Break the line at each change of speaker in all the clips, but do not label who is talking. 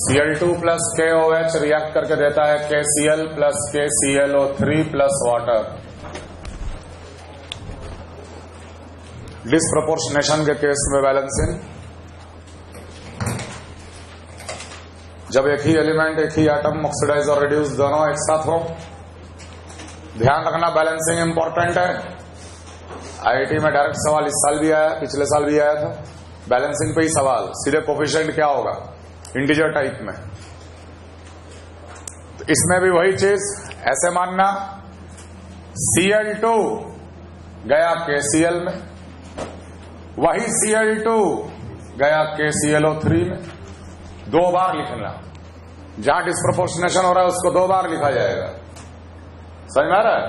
Cl2 plus KOH react करके देता है KCl plus KClO3 plus water. Disproportionation के केस में बैलेंसिंग, जब एक ही एलिमेंट, एक ही एटम ऑक्सीडाइज और रिड्यूस दोनों एक साथ हो। ध्यान रखना बैलेंसिंग इंपॉर्टेंट है। आईआईटी में डायरेक्ट सवाल इस साल भी आया, पिछले साल भी आया था, बैलेंसिंग पे ही सवाल, सीधे कोफिशिएंट क्या होगा इंटीजर टाइप में। तो इसमें भी वही चीज, ऐसे मानना Cl2 गया KCl में, वही Cl2 गया KClO3 में, दो बार लिखना। जहां डिस्प्रोपोर्शनेशन हो रहा है उसको दो बार लिखा जाएगा। समझ में आ रहा है?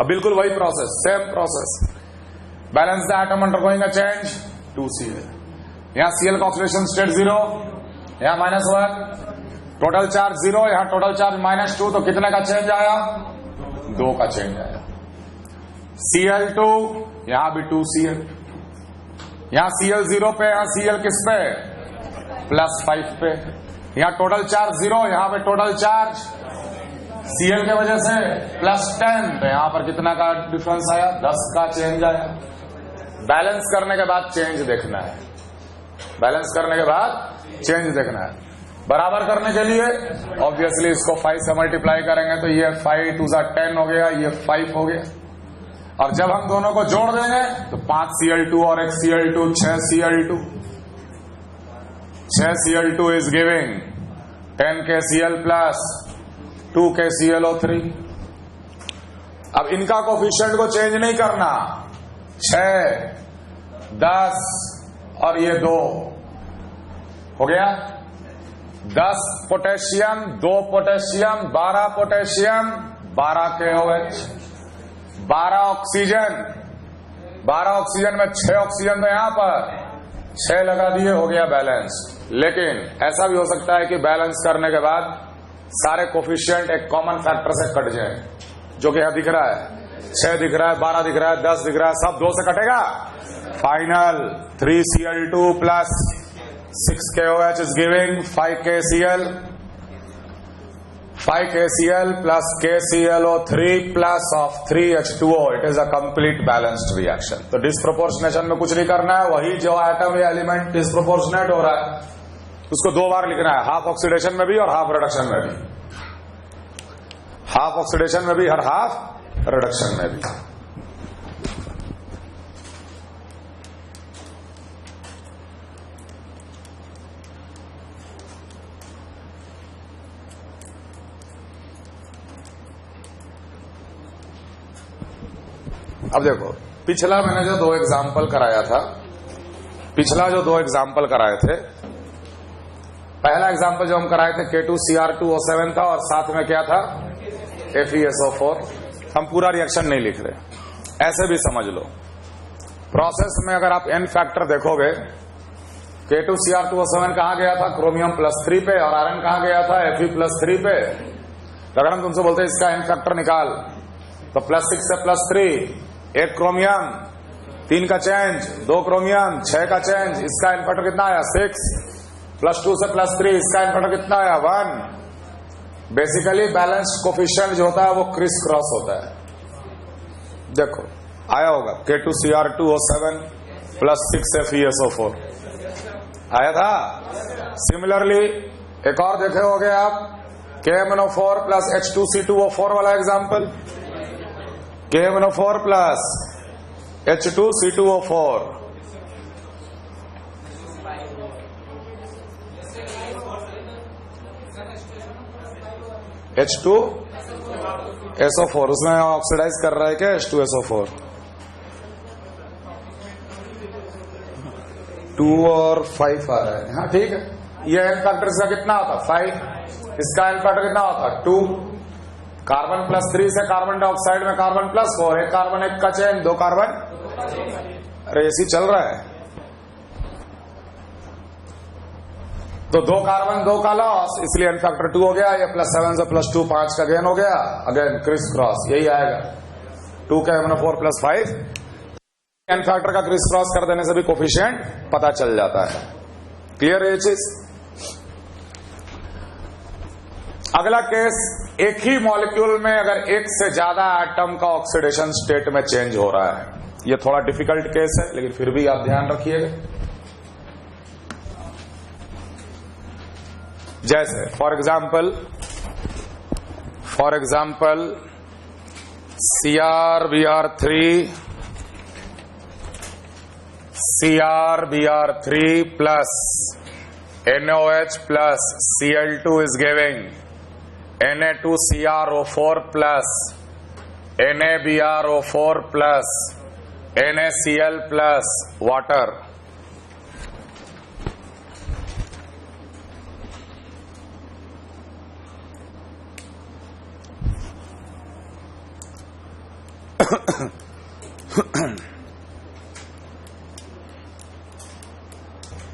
अब बिल्कुल वही process, same process. Balance the atom undergoing a change 2Cl। यहां Cl का ऑक्सीडेशन स्टेट 0, यहां -1, टोटल चार्ज 0, यहां टोटल चार्ज -2, तो कितने का चेंज आया? 2 का चेंज आया। Cl2, यहां भी 2Cl, यहां Cl 0 पे, यहां Cl किस पे? +5 पे। यहां टोटल चार्ज 0, यहां पे टोटल चार्ज Cl के वजह से +10, तो यहां पर कितना का डिफरेंस आया? 10 का चेंज आया। बैलेंस करने के बाद चेंज देखना है, बैलेंस करने के बाद चेंज देखना है। बराबर करने के लिए ऑब्वियसली इसको 5 से मल्टीप्लाई करेंगे, तो ये 5 2 10 हो गया, ये 5 हो गया। और जब हम दोनों को जोड़ देंगे तो 5 Cl2 और 1 Cl2, 6 Cl2, 6 Cl2 is giving 10 KCl plus 2 KClO3। अब इनका कोफिशिएंट को चेंज नहीं करना, 6 10 और ये 2 हो गया। 10 potassium, 2 potassium, 12 potassium, 12 KOH, 12 oxygen, 12 oxygen में 6 ऑक्सीजन, तो यहां पर 6 लगा दिए, हो गया बैलेंस। लेकिन ऐसा भी हो सकता है कि बैलेंस करने के बाद सारे कोफिशिएंट एक कॉमन फैक्टर से कट जाए, जो कि यहां दिख रहा है 6 दिख रहा है, 12 दिख रहा है, 10 दिख रहा है, सब 2 से कटेगा। Final 3 Cl2 plus 6 KOH is giving 5 KCl, 5 KCl plus KClO3 plus of 3H2O। It is a complete balanced reaction. तो डिस्प्रोपोर्शनेशन में कुछ नहीं करना है, वही जो एटम या एलिमेंट डिस्प्रोपोर्शनेट हो रहा है उसको 2 बार लिखना है, हाफ ऑक्सीडेशन में भी और हाफ रिडक्शन में भी, हाफ ऑक्सीडेशन में भी और हाफ रिडक्शन में भी। अब देखो, पिछला मैंने जो 2 एग्जाम्पल कराया था, पिछला जो 2 एग्जाम्पल कराए थे, पहला एग्जाम्पल जो हम कराए थे K2Cr2O7 था, और साथ में क्या था? FeSO4। हम पूरा रिएक्शन नहीं लिख रहे, ऐसे भी समझ लो। प्रोसेस में अगर आप N फैक्टर देखोगे, K2Cr2O7 कहां गया था? क्रोमियम +3 पे, और आयरन कहां गया था? Fe+3 पे। तो अगर हम तुमसे बोलते हैं इसका N फैक्टर निकाल, तो +6 से +3, 1 क्रोमियम, 3 का चेंज, 2 क्रोमियम, 6 का चेंज, इसका N फैक्टर कितना आया? 6, +2 से +3, इसका N फैक्टर कितना आया? 1। बेसिकली बैलेंस्ड कोफिशिएंट जो होता है वो क्रिस क्रॉस होता है। देखो आया होगा K2Cr2O7 प्लस 6 FeSO4 आया था। सिमिलरली एक और देखे होगे आप, KMnO4 प्लस H2C2O4 वाला example, KMnO4 plus H2C2O4, H2SO4, उसमें ऑक्सीडाइज कर रहा है क्या? H2SO4, 2 और 5 आ रहा है। हाँ ठीक है, ये N फैक्टर इसका कितना होता? 5। इसका N फैक्टर कितना होता? 2। कार्बन +3 से कार्बन डाइऑक्साइड में कार्बन +4, 1 कार्बन 1 का चेंज, 2 कार्बन, अरे ऐसी चल रहा है। तो 2 कार्बन 2 का लॉस, इसलिए N फैक्टर 2 हो गया। ये +7 से +2 5 का गेन हो गया, अगेन क्रिस क्रॉस, यही आएगा 2 KMnO4 + 5। N फैक्टर का क्रिस क्रॉस कर देने से भी कोफिशिएंट पता चल जाता है। क्लियर है ये चीज? अगला केस, एक ही मॉलिक्यूल में अगर एक से ज्यादा एटम का ऑक्सीडेशन स्टेट में चेंज हो रहा है। ये थोड़ा डिफिकल्ट केस है, लेकिन फिर भी आप ध्यान रखिएगा। जैसे for example CrBr3 plus NOH plus Cl2 is giving Na2CrO4 plus NaBrO4 plus NaCl plus water.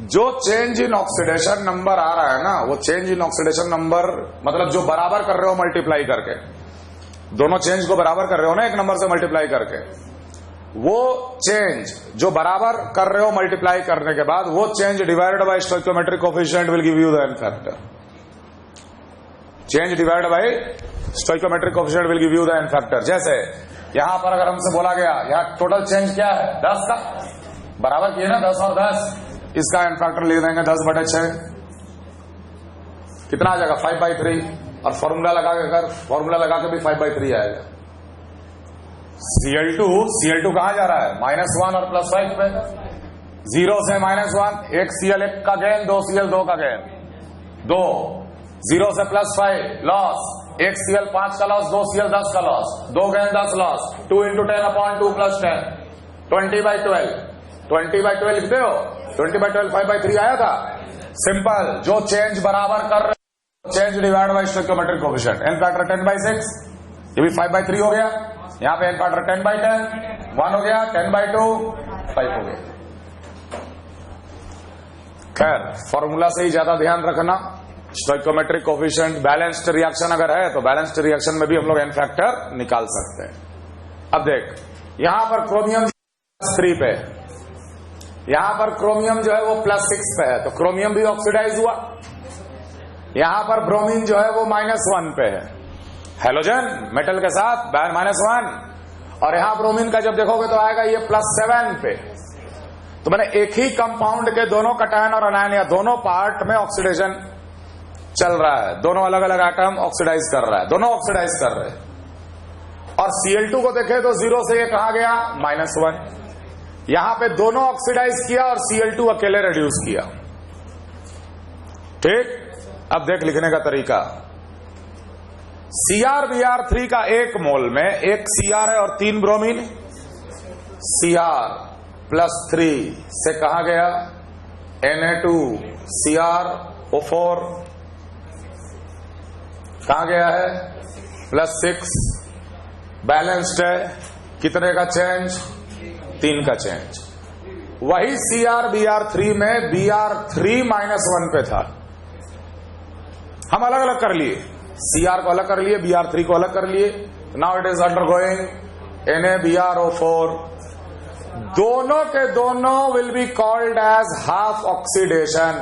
जो चेंज इन ऑक्सीडेशन नंबर आ रहा है ना, वो चेंज इन ऑक्सीडेशन नंबर मतलब जो बराबर कर रहे हो मल्टीप्लाई करके, दोनों चेंज को बराबर कर रहे हो ना एक नंबर से मल्टीप्लाई करके, वो चेंज जो बराबर कर रहे हो मल्टीप्लाई करने के बाद वो change divided by stoichiometric coefficient will give you the N factor. Change divided by stoichiometric coefficient will give you the N factor. जैसे यहां पर अगर हमसे बोला गया यहां टोटल चेंज क्या है 10 का, बराबर किए ना 10 और 10, इसका एन फैक्टर लिख देंगे 10/6, कितना आ जाएगा 5/3, और फॉर्मूला लगा के भी 5/3 आएगा। Cl2 कहां जा रहा है -1 और +5 पे, 0 से -1, एक Cl 1 का गेन, 2 Cl 2 का गेन, 2, 0 से +5 लॉस, एक Cl 5 का लॉस, 2 Cl 10 का लॉस, 2 गेन 10 लॉस, 2 × 10/2 + 10, 20/12, 20/12 लिखते हो, 20/12 5/3 आया था। सिंपल, जो चेंज बराबर कर रहे हो change divide by stoichiometric coefficient, N factor 10/6, ये भी 5/3 हो गया, यहां पे एन फैक्टर 10/10, 1 हो गया, 10/2, 5 हो गया। खैर, फॉर्मूला से ही ज्यादा ध्यान रखना। स्टोइकियोमेट्रिक कोएफिशिएंट बैलेंस्ड रिएक्शन अगर है तो बैलेंस्ड रिएक्शन में भी हम लोग एन फैक्टर निकाल सकते हैं। अब देख, यहां पर क्रोमियम 3 पे, यहां पर क्रोमियम जो है वो +6 पे है, तो क्रोमियम भी ऑक्सीडाइज हुआ। यहां पर ब्रोमीन जो है वो -1 पे है, हेलोजन मेटल के साथ -1, और यहां ब्रोमीन का जब देखोगे तो आएगा ये +7 पे। तो मैंने एक ही कंपाउंड के दोनों कटायन और अनायन या दोनों पार्ट में ऑक्सीडेशन चल रहा है, दोनों अलग अलग एटम ऑक्सीडाइज कर रहा है, दोनों ऑक्सीडाइज कर रहे हैं। और Cl2 को देखे तो 0 से ये कहा गया -1, यहां पे दोनों ऑक्सीडाइज किया और Cl2 अकेले रिड्यूस किया। ठीक, अब देख लिखने का तरीका। CrBr3 का 1 मोल में एक Cr है और 3 ब्रोमीन, Cr+3 से कहा गया Na2CrO4 कहा गया है +6, बैलेंस्ड है, कितने का चेंज 3 का चेंज। वही CrBr3 में Br3 -1 पे था, हम अलग अलग कर लिए, Cr को अलग कर लिए, Br3 को अलग कर लिए। Now it is undergoing NaBrO4, दोनों के दोनों will be called as half oxidation.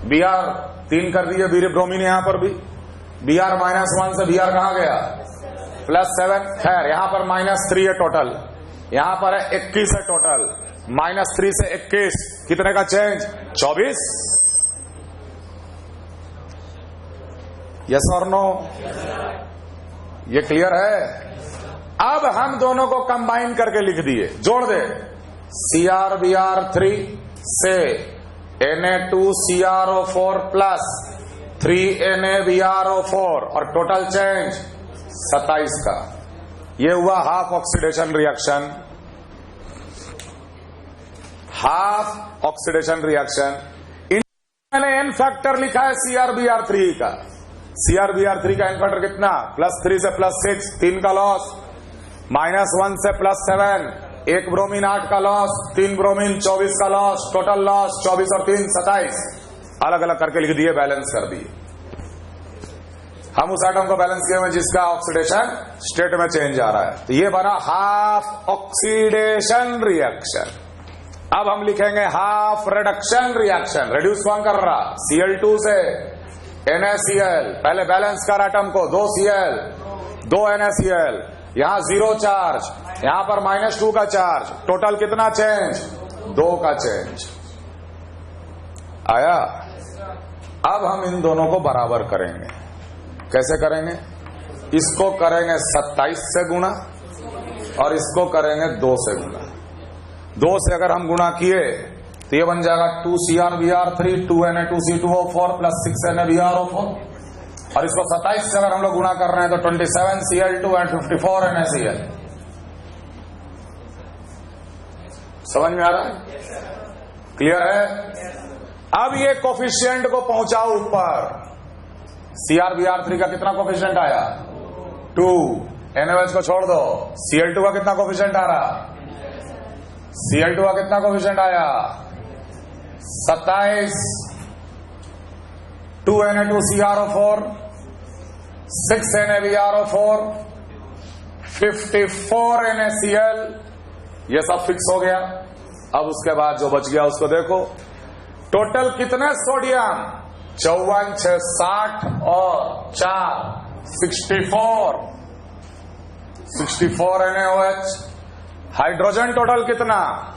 Br3 कर दिए, ब्रोमीन यहां पर भी, Br -1 से Br कहां गया +7। खैर, यहां पर -3 है टोटल, यहां पर है 21 है टोटल, -3 से 21, कितने का चेंज 24। यस और नो, ये क्लियर है। अब हम दोनों को कंबाइन करके लिख दिए, जोड़ दे, CrBr3 से Na2CrO4 प्लस 3NaBrO4 और टोटल चेंज 27 का। ये हुआ half oxidation reaction, half oxidation reaction. मैंने एन फैक्टर लिखा है CrBr3 का, CrBr3 का एन फैक्टर कितना, +3 से +6 3 का लॉस, -1 से +7 1 ब्रोमीन 8 का लॉस, 3 ब्रोमीन 24 का लॉस, टोटल लॉस 24 और 3 27, अलग अलग करके लिख दिए, बैलेंस कर दिए। हम उस एटम को बैलेंस किए हुए जिसका ऑक्सीडेशन स्टेट में चेंज आ रहा है, तो ये बना हाफ ऑक्सीडेशन रिएक्शन। अब हम लिखेंगे हाफ रिडक्शन रिएक्शन। रिड्यूस कौन कर रहा, Cl2 से NaCl, पहले बैलेंस कर एटम को, 2 Cl, 2 NaCl, यहां 0 चार्ज, यहां पर -2 का चार्ज, टोटल कितना चेंज? 2 का चेंज आया। अब हम इन दोनों को बराबर करेंगे। कैसे करेंगे? इसको करेंगे 27 से गुणा और इसको करेंगे 2 से गुणा। 2 से अगर हम गुणा किए तो ये बन जाएगा 2CrBr3 2Na2C2O4 प्लस 6NaBrO4 और इसको 27 से अगर हम लोग गुणा कर रहे हैं तो 27Cl2 एंड 54 NaCl। समझ में आ रहा है? क्लियर है? अब ये कोफिशिएंट को पहुंचाओ ऊपर। CrBr3 का कितना कोफिशिएंट आया? 2। NaOH को छोड़ दो। Cl2 का कितना कोफिशिएंट आ रहा? Cl2 का कितना कोफिशिएंट आया? 27। 2Na2CrO4 6NaBrO4 54 NaCl, ये सब फिक्स हो गया। अब उसके बाद जो बच गया उसको देखो। टोटल कितने सोडियम? 54 6 60 और 4 64 NaOH। हाइड्रोजन टोटल कितना?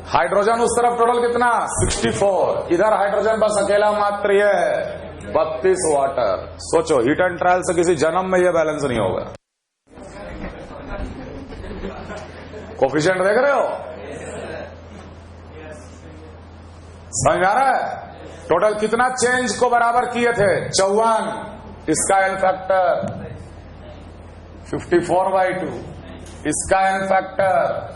हाइड्रोजन उस तरफ टोटल कितना? 64। इधर हाइड्रोजन बस अकेला मात्र ये है 32 वाटर। सोचो, हीट एंड ट्रायल से किसी जन्म में ये बैलेंस नहीं होगा। कोफिशिएंट देख रहे हो? समझ में आ रहा है? टोटल कितना चेंज को बराबर किए थे? 54। इसका एन फैक्टर 54/2, इसका एन फैक्टर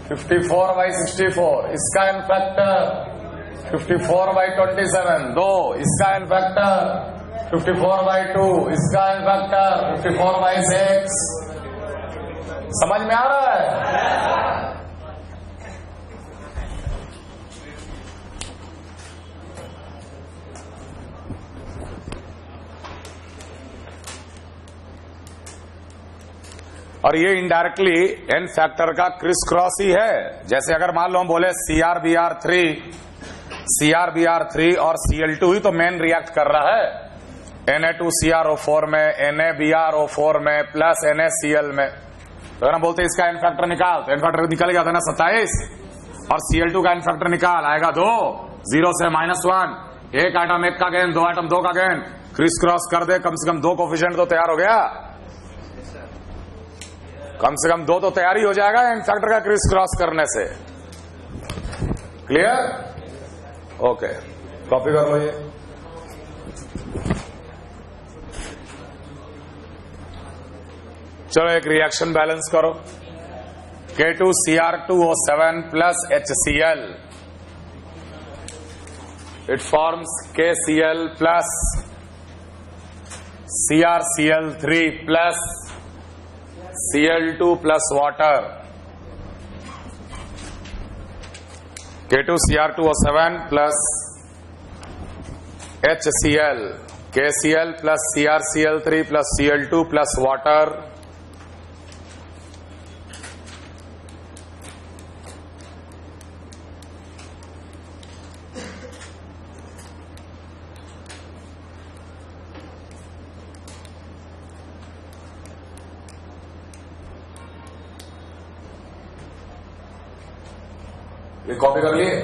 54/64, इसका एन फैक्टर 54/27, 2, इसका एन फैक्टर 54/2, इसका एन फैक्टर 54/6। समझ में आ रहा है? और ये इनडायरेक्टली एन फैक्टर का क्रिस क्रॉस ही है। जैसे अगर मान लो हम बोले CrBr3 और Cl2 ही तो मेन रिएक्ट कर रहा है Na2CrO4 में, NaBrO4 में प्लस NaCl में। तो अगर हम बोलते इसका एन फैक्टर निकाल, तो एन फैक्टर निकल गया था ना 27, और Cl2 का एन फैक्टर निकाल, आएगा 2, 0 से -1, एक आइटम 1 का गेन, 2 आइटम 2 का गेन, क्रिस क्रॉस कर दे, कम से कम 2 कोफिशिएंट तो तैयार हो गया। कम से कम 2 तो तैयारी हो जाएगा एन फैक्टर का क्रिस क्रॉस करने से। क्लियर? ओके, कॉपी कर लो ये। चलो एक रिएक्शन बैलेंस करो। K2Cr2O7 plus HCl, it forms KCl plus CrCl3 plus Cl2 plus water. K2Cr2O7 plus HCl, KCl plus CrCl3 plus Cl2 plus water. ये copy कर लिए?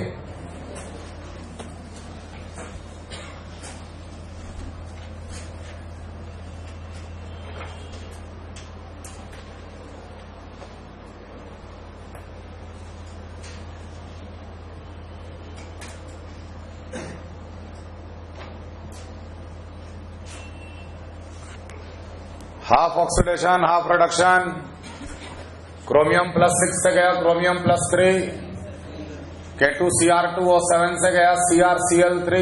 Half oxidation half reduction. Chromium +6 से गया क्रोमियम +3, K2Cr2O7 से गया CrCl3।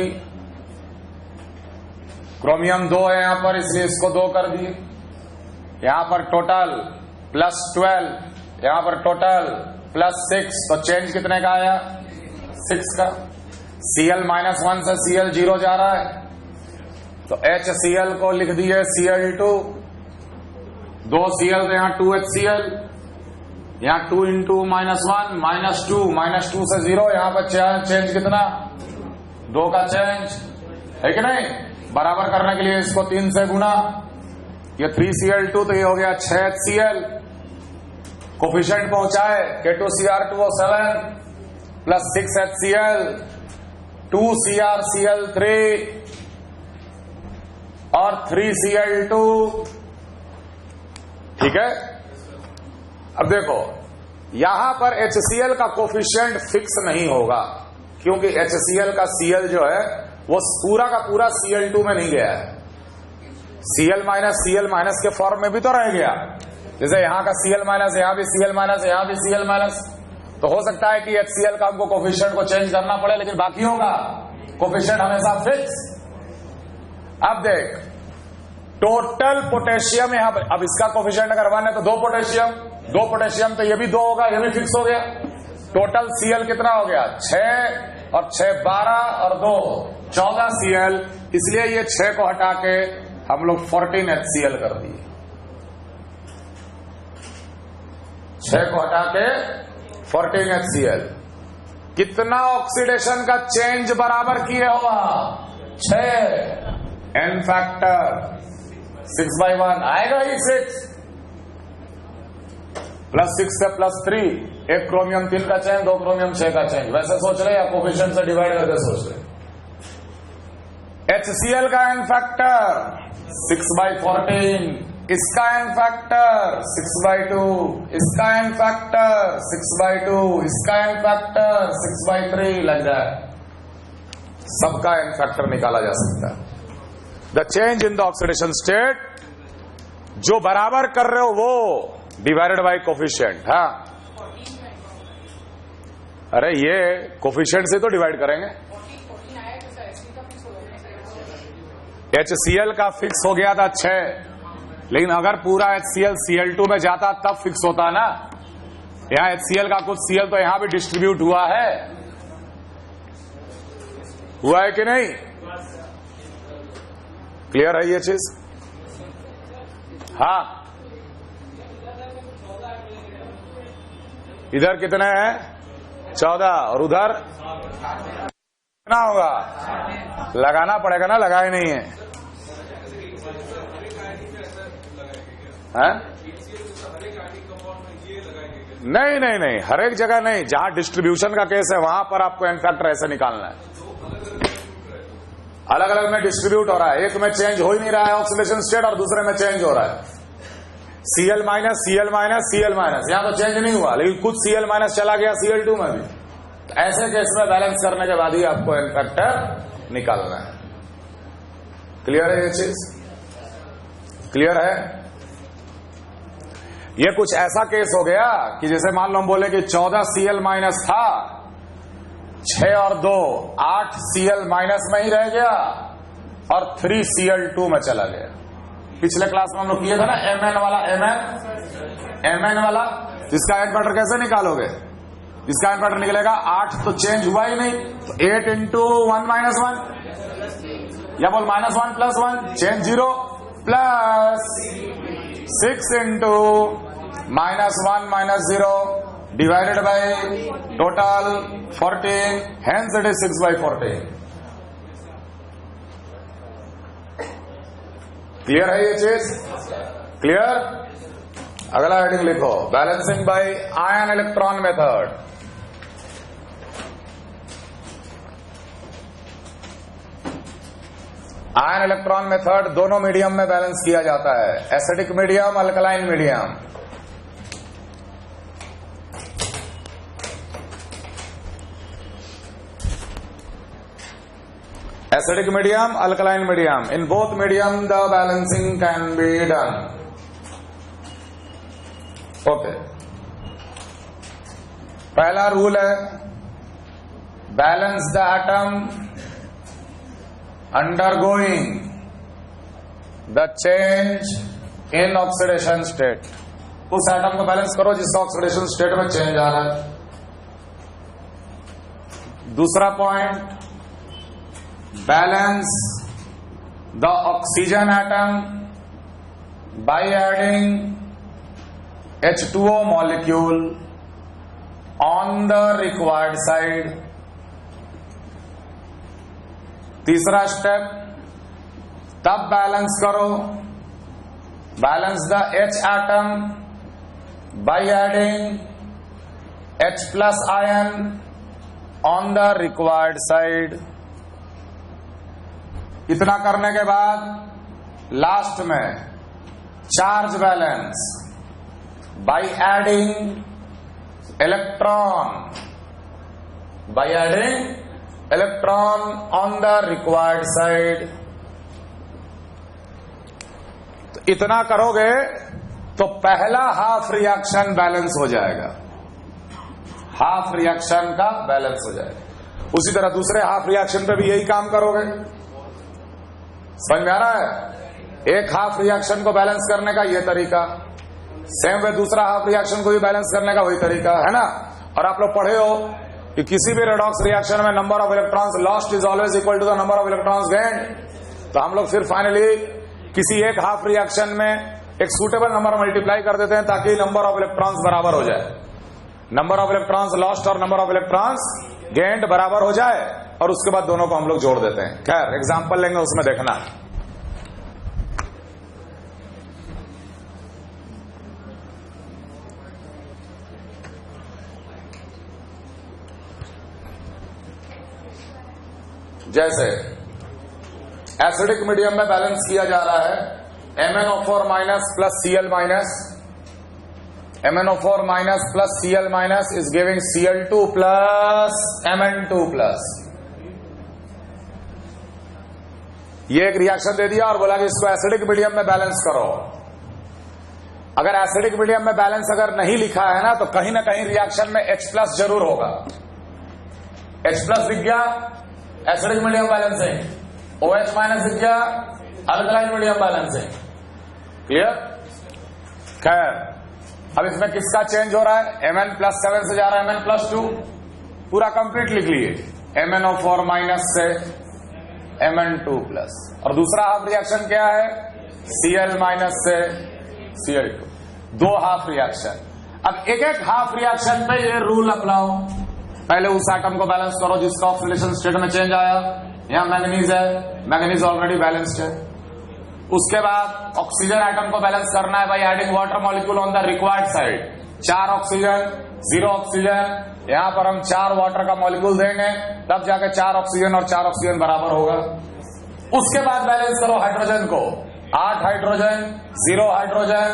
Chromium 2 है यहां पर, इसलिए इसको 2 कर दिए। यहां पर टोटल +12, यहां पर टोटल +6, तो चेंज कितने का आया? 6 का। Cl -1 से Cl 0 जा रहा है, तो HCl को लिख दिए Cl2, 2 Cl तो यहां 2HCl, यहां 2 × -1 -2 से 0, यहां पर चेंज कितना? 2 का चेंज है कि नहीं? बराबर करने के लिए इसको 3 से गुना, ये 3Cl2 तो ये हो गया 6HCl, कोफिशिएंट पहुंचाए K2Cr2 7 प्लस 6HCl, 2CrCl3 और 3Cl2। ठीक है, अब देखो यहां पर HCl का कोफिशिएंट फिक्स नहीं होगा, क्योंकि HCl का Cl जो है वो पूरा का पूरा Cl2 में नहीं गया है, Cl माइनस के फॉर्म में भी तो रह गया। जैसे यहां का Cl माइनस, यहां भी Cl माइनस, यहां भी Cl माइनस, तो हो सकता है कि HCl का हमको कोफिशिएंट को चेंज करना पड़े, लेकिन बाकी होगा कोफिशिएंट हमेशा फिक्स। अब देख टोटल पोटेशियम यहां पर, अब इसका कोफिशिएंट अगर 1 है तो 2 पोटेशियम तो ये भी 2 होगा, ये भी फिक्स हो गया। टोटल Cl कितना हो गया 6 और 6 12 और 2 14 Cl, इसलिए ये 6 को हटा के हम लोग 14 HCl कर दिए। 6 को हटा के 14 HCl। कितना ऑक्सीडेशन का चेंज बराबर किए हो 6, एन फैक्टर 6/1 आएगा ही 6 प्लस 6 से प्लस 3, 1 क्रोमियम 3 का चेंज, 2 क्रोमियम 6 का चेंज, वैसे सोच रहे या कोफिशिएंट से डिवाइड करके सोच रहे। HCl का एन फैक्टर 6/14, इसका एन फैक्टर 6/2, इसका एन फैक्टर 6/2, इसका एन फैक्टर 6/3 लग जाए, सबका एन फैक्टर निकाला जा सकता है। The change in the oxidation state जो बराबर कर रहे हो वो डिवाइडेड बाय कोफिशिएंट। हाँ, अरे ये कोफिशिएंट से तो डिवाइड करेंगे। HCl का फिक्स हो गया था 6, लेकिन अगर पूरा HCl Cl2 में जाता तब फिक्स होता ना। यहां HCl का कुछ Cl तो यहां भी डिस्ट्रीब्यूट हुआ है कि नहीं? क्लियर है ये चीज? हाँ, इधर कितने हैं 14 और उधर कितना होगा? लगाना पड़ेगा ना, लगाए नहीं है, नहीं, हर एक जगह नहीं। जहां डिस्ट्रीब्यूशन का केस है वहां पर आपको एन फैक्टर ऐसे निकालना है। अलग अलग में डिस्ट्रीब्यूट हो रहा है, एक में चेंज हो ही नहीं रहा है ऑक्सीडेशन स्टेट और दूसरे में चेंज हो रहा है। Cl माइनस, यहां तो चेंज नहीं हुआ, लेकिन कुछ Cl माइनस चला गया Cl2 में भी। तो ऐसे केस में बैलेंस करने के बाद ही आपको एन फैक्टर निकालना है। क्लियर है ये चीज? क्लियर है? ये कुछ ऐसा केस हो गया कि जैसे मान लो हम बोले कि 14 Cl माइनस था, 6 और 2 8 Cl माइनस में ही रह गया और 3 Cl2 में चला गया। पिछले क्लास में हम लोग किए थे ना Mn वाला, इसका एन फैक्टर कैसे निकालोगे? इसका एन फैक्टर निकलेगा 8 तो चेंज हुआ ही नहीं, तो 8 इंटू 1 माइनस 1 या बोल -1 + 1 change 0 plus 6 into -1 - 0 divided by total 14, hence it is 6/14। Clear है ये चीज? क्लियर? अगला हेडिंग लिखो, balancing by ion electron method. Ion electron method दोनों मीडियम में बैलेंस किया जाता है, acidic medium, alkaline medium. Acidic medium, alkaline medium. In both medium, the balancing can be done. Okay. पहला रूल है, balance the atom undergoing the change in oxidation state. उस atom को balance करो जिसका ऑक्सीडेशन स्टेट में change आ रहा है। दूसरा point, balance the oxygen atom by adding H2O molecule on the required side. तीसरा स्टेप, तब बैलेंस करो, balance the H atom by adding H plus ion on the required side। इतना करने के बाद लास्ट में charge balance by adding electron on the required side। तो इतना करोगे तो पहला हाफ रिएक्शन बैलेंस हो जाएगा, हाफ रिएक्शन का बैलेंस हो जाएगा। उसी तरह दूसरे हाफ रिएक्शन पे भी यही काम करोगे। समझ में आ रहा है? एक हाफ रिएक्शन को बैलेंस करने का ये तरीका, सेम वे दूसरा हाफ रिएक्शन को भी बैलेंस करने का वही तरीका है ना। और आप लोग पढ़े हो कि किसी भी रेडॉक्स रिएक्शन में number of electrons lost is always equal to the number of electrons gained. तो हम लोग फिर फाइनली किसी एक हाफ रिएक्शन में एक सूटेबल नंबर मल्टीप्लाई कर देते हैं ताकि नंबर ऑफ इलेक्ट्रॉन्स बराबर हो जाए, नंबर ऑफ इलेक्ट्रॉन्स लॉस्ट और नंबर ऑफ इलेक्ट्रॉन्स गेन्ड बराबर हो जाए, और उसके बाद दोनों को हम लोग जोड़ देते हैं। खैर एग्जाम्पल लेंगे, उसमें देखना। जैसे एसिडिक मीडियम में बैलेंस किया जा रहा है MnO4 minus plus Cl minus, MnO4 minus plus Cl minus is giving Cl2 plus Mn2 plus. ये एक रिएक्शन दे दिया और बोला कि इसको एसिडिक मीडियम में बैलेंस करो। अगर एसिडिक मीडियम में बैलेंस अगर नहीं लिखा है ना, तो कहीं ना कहीं रिएक्शन में H प्लस जरूर होगा। H प्लस दिख गया acidic medium balancing, OH minus दिख गया अल्कलाइन मीडियम बैलेंसिंग। क्लियर? खैर अब इसमें किसका चेंज हो रहा है? Mn+7 से जा रहा है Mn+2, पूरा कंप्लीट लिख लिए। MnO4 माइनस से Mn2 प्लस, और दूसरा हाफ रिएक्शन क्या है? Cl माइनस से Cl2। दो हाफ रिएक्शन। अब एक एक हाफ रिएक्शन पे ये रूल अपनाओ। पहले उस एटम को बैलेंस करो जिसका ऑक्सीडेशन स्टेट में चेंज आया। यहां मैंगनीज है, मैंगनीज ऑलरेडी बैलेंस्ड है। उसके बाद ऑक्सीजन एटम को बैलेंस करना है by adding water molecule on the required side. 4 oxygen 0 oxygen, यहां पर हम 4 वाटर का मॉलिक्यूल देंगे, तब जाके 4 ऑक्सीजन और 4 ऑक्सीजन बराबर होगा। उसके बाद बैलेंस करो हाइड्रोजन को, 8 हाइड्रोजन 0 हाइड्रोजन,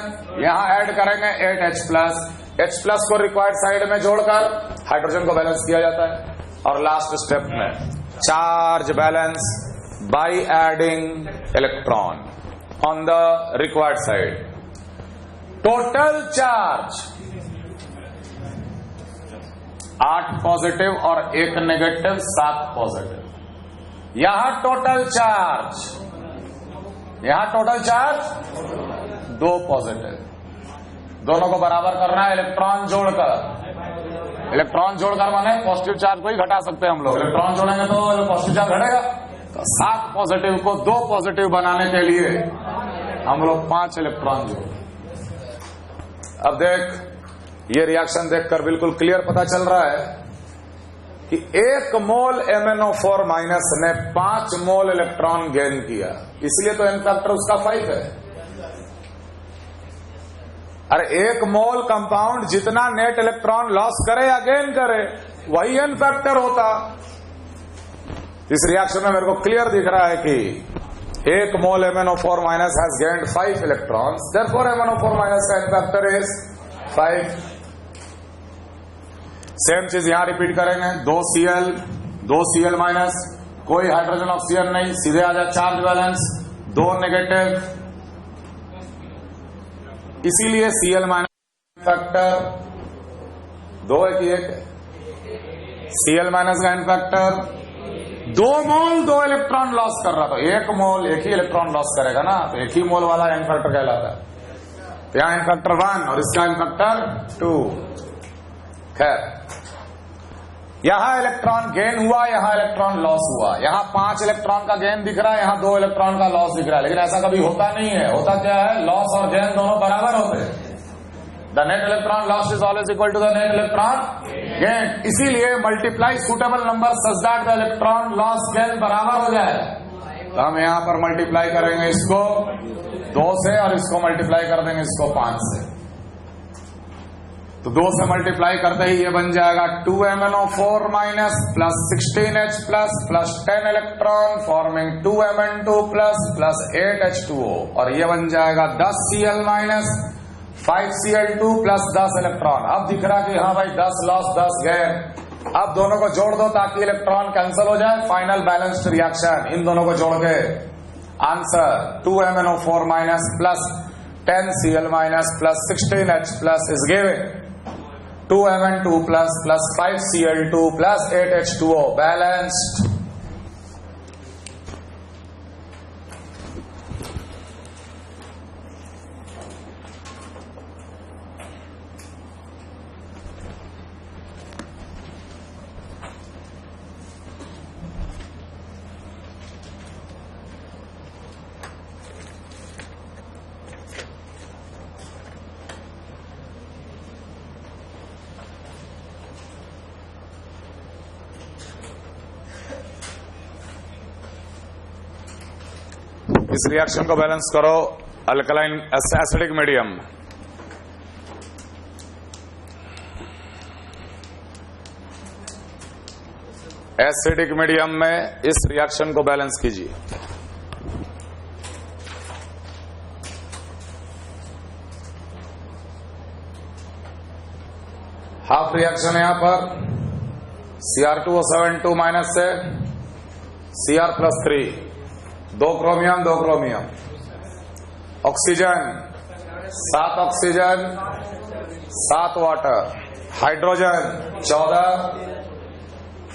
यहां ऐड करेंगे 8H प्लस। H प्लस को रिक्वायर्ड साइड में जोड़कर हाइड्रोजन को बैलेंस किया जाता है। और लास्ट स्टेप में charge balance by adding electron on the required side. Total charge 8 positive और 1 नेगेटिव, 7 पॉजिटिव। यहां टोटल चार्ज 2 पॉजिटिव। दोनों को बराबर करना है इलेक्ट्रॉन जोड़कर। इलेक्ट्रॉन जोड़कर माने पॉजिटिव चार्ज को ही घटा सकते हैं हम लोग। इलेक्ट्रॉन जोड़ेंगे तो पॉजिटिव चार्ज घटेगा। तो 7 पॉजिटिव को 2 पॉजिटिव बनाने के लिए हम लोग 5 इलेक्ट्रॉन जोड़। अब देख, ये रिएक्शन देखकर बिल्कुल क्लियर पता चल रहा है कि 1 मोल MnO4 माइनस ने 5 मोल इलेक्ट्रॉन गेन किया, इसलिए तो एन फैक्टर उसका 5 है। अरे 1 मोल कंपाउंड जितना नेट इलेक्ट्रॉन लॉस करे या गेन करे, वही एन फैक्टर होता। इस रिएक्शन में मेरे को क्लियर दिख रहा है कि 1 मोल MnO4 minus has gained 5 electrons, therefore MnO4 minus का एन फैक्टर इज 5। सेम चीज यहां रिपीट करेंगे। 2 Cl माइनस, कोई हाइड्रोजन ऑक्सीजन नहीं, सीधे आ जाए चार्ज बैलेंस, 2 नेगेटिव, इसीलिए Cl माइनस फैक्टर 2 है कि 1 है। Cl माइनस का एन फैक्टर 2 मोल 2 इलेक्ट्रॉन लॉस कर रहा था। 1 मोल 1 ही इलेक्ट्रॉन लॉस करेगा ना, तो 1 ही मोल वाला एन फैक्टर कहलाता है। तो यहां एन फैक्टर 1 और इसका एन फैक्टर 2। खैर, यहां इलेक्ट्रॉन गेन हुआ, यहां इलेक्ट्रॉन लॉस हुआ। यहां 5 इलेक्ट्रॉन का गेन दिख रहा है, यहां 2 इलेक्ट्रॉन का लॉस दिख रहा है। लेकिन ऐसा कभी होता नहीं है। होता क्या है? लॉस और गेन दोनों बराबर होते हैं। The net electron loss is always equal to the net electron gain. इसीलिए multiply suitable number such that the electron loss gain बराबर हो जाए। तो हम यहां पर मल्टीप्लाई करेंगे इसको 2 से और इसको मल्टीप्लाई कर देंगे इसको 5 से। तो 2 से मल्टीप्लाई करते ही ये बन जाएगा 2MnO4 minus plus 16H plus 10 electron forming 2Mn2 plus 8H2O और ये बन जाएगा 10Cl minus 5Cl2 plus 10 electron. अब दिख रहा कि हाँ भाई 10 लॉस 10 गए। अब दोनों को जोड़ दो ताकि इलेक्ट्रॉन कैंसिल हो जाए। फाइनल बैलेंस्ड रिएक्शन इन दोनों को जोड़ के answer 2MnO4 minus plus 10Cl minus plus 16H plus is given 2Mn2 plus 5Cl2 plus 8H2O balanced. इस रिएक्शन को बैलेंस करो alkaline acidic medium. Acidic medium में इस रिएक्शन को बैलेंस कीजिए। हाफ रिएक्शन यहां पर Cr2O7 2 माइनस से Cr+3 2 chromium 2 chromium oxygen 7 oxygen 7 water hydrogen 14